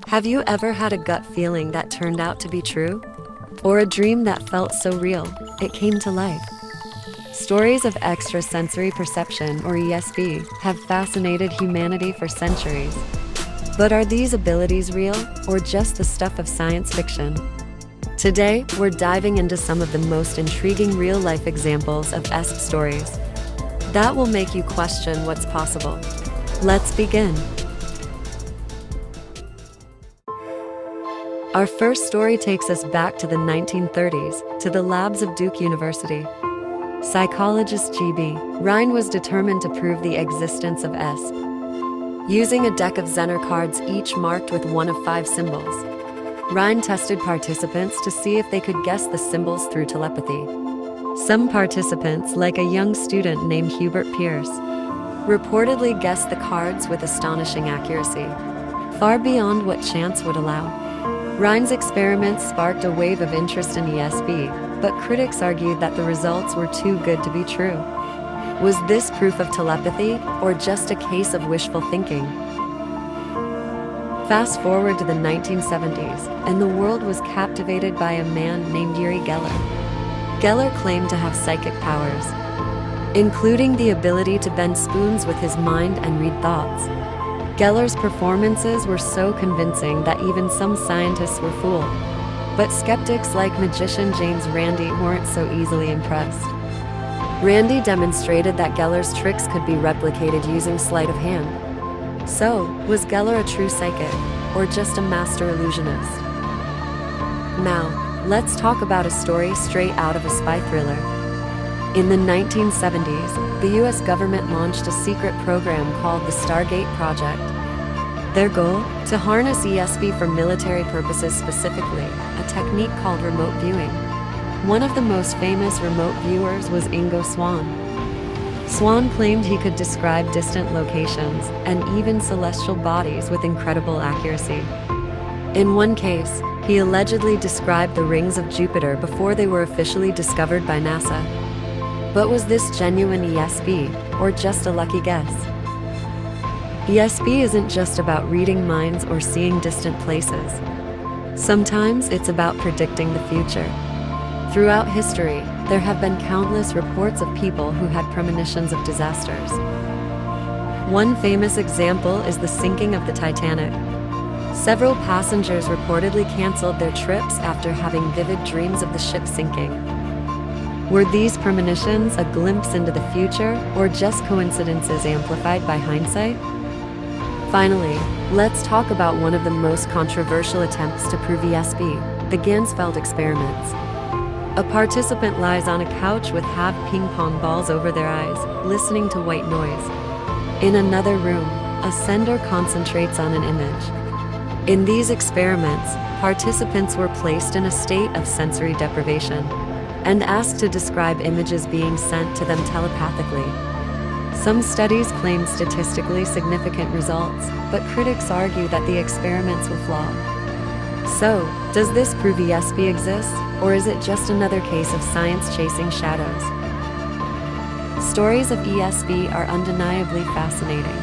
Have you ever had a gut feeling that turned out to be true? Or a dream that felt so real, it came to life? Stories of extrasensory perception, or ESP, have fascinated humanity for centuries. But are these abilities real, or just the stuff of science fiction? Today, we're diving into some of the most intriguing real-life examples of ESP stories that will make you question what's possible. Let's begin. Our first story takes us back to the 1930s, to the labs of Duke University. Psychologist G.B. Rhine was determined to prove the existence of ESP. Using a deck of Zener cards each marked with one of 5 symbols, Rhine tested participants to see if they could guess the symbols through telepathy. Some participants, like a young student named Hubert Pierce, reportedly guessed the cards with astonishing accuracy, far beyond what chance would allow. Rhine's experiments sparked a wave of interest in ESP, but critics argued that the results were too good to be true. Was this proof of telepathy, or just a case of wishful thinking? Fast forward to the 1970s, and the world was captivated by a man named Uri Geller. Geller claimed to have psychic powers, including the ability to bend spoons with his mind and read thoughts. Geller's performances were so convincing that even some scientists were fooled. But skeptics like magician James Randi weren't so easily impressed. Randi demonstrated that Geller's tricks could be replicated using sleight of hand. So, was Geller a true psychic, or just a master illusionist? Now, let's talk about a story straight out of a spy thriller. In the 1970s, the US government launched a secret program called the Stargate Project. Their goal? To harness ESP for military purposes, specifically a technique called remote viewing. One of the most famous remote viewers was Ingo Swann. Swann claimed he could describe distant locations and even celestial bodies with incredible accuracy. In one case, he allegedly described the rings of Jupiter before they were officially discovered by NASA. But was this genuine ESP, or just a lucky guess? ESP isn't just about reading minds or seeing distant places. Sometimes it's about predicting the future. Throughout history, there have been countless reports of people who had premonitions of disasters. One famous example is the sinking of the Titanic. Several passengers reportedly canceled their trips after having vivid dreams of the ship sinking. Were these premonitions a glimpse into the future, or just coincidences amplified by hindsight? Finally, let's talk about one of the most controversial attempts to prove ESP, the Ganzfeld experiments. A participant lies on a couch with half ping-pong balls over their eyes, listening to white noise. In another room, a sender concentrates on an image. In these experiments, participants were placed in a state of sensory deprivation and asked to describe images being sent to them telepathically. Some studies claim statistically significant results, but critics argue that the experiments were flawed. So, does this prove ESP exists, or is it just another case of science chasing shadows? Stories of ESP are undeniably fascinating.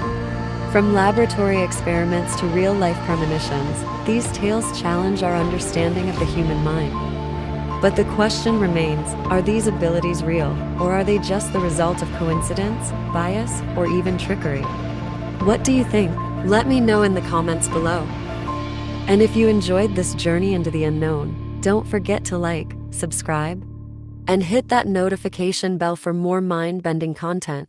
From laboratory experiments to real-life premonitions, these tales challenge our understanding of the human mind. But the question remains, are these abilities real, or are they just the result of coincidence, bias, or even trickery? What do you think? Let me know in the comments below. And if you enjoyed this journey into the unknown, don't forget to like, subscribe, and hit that notification bell for more mind-bending content.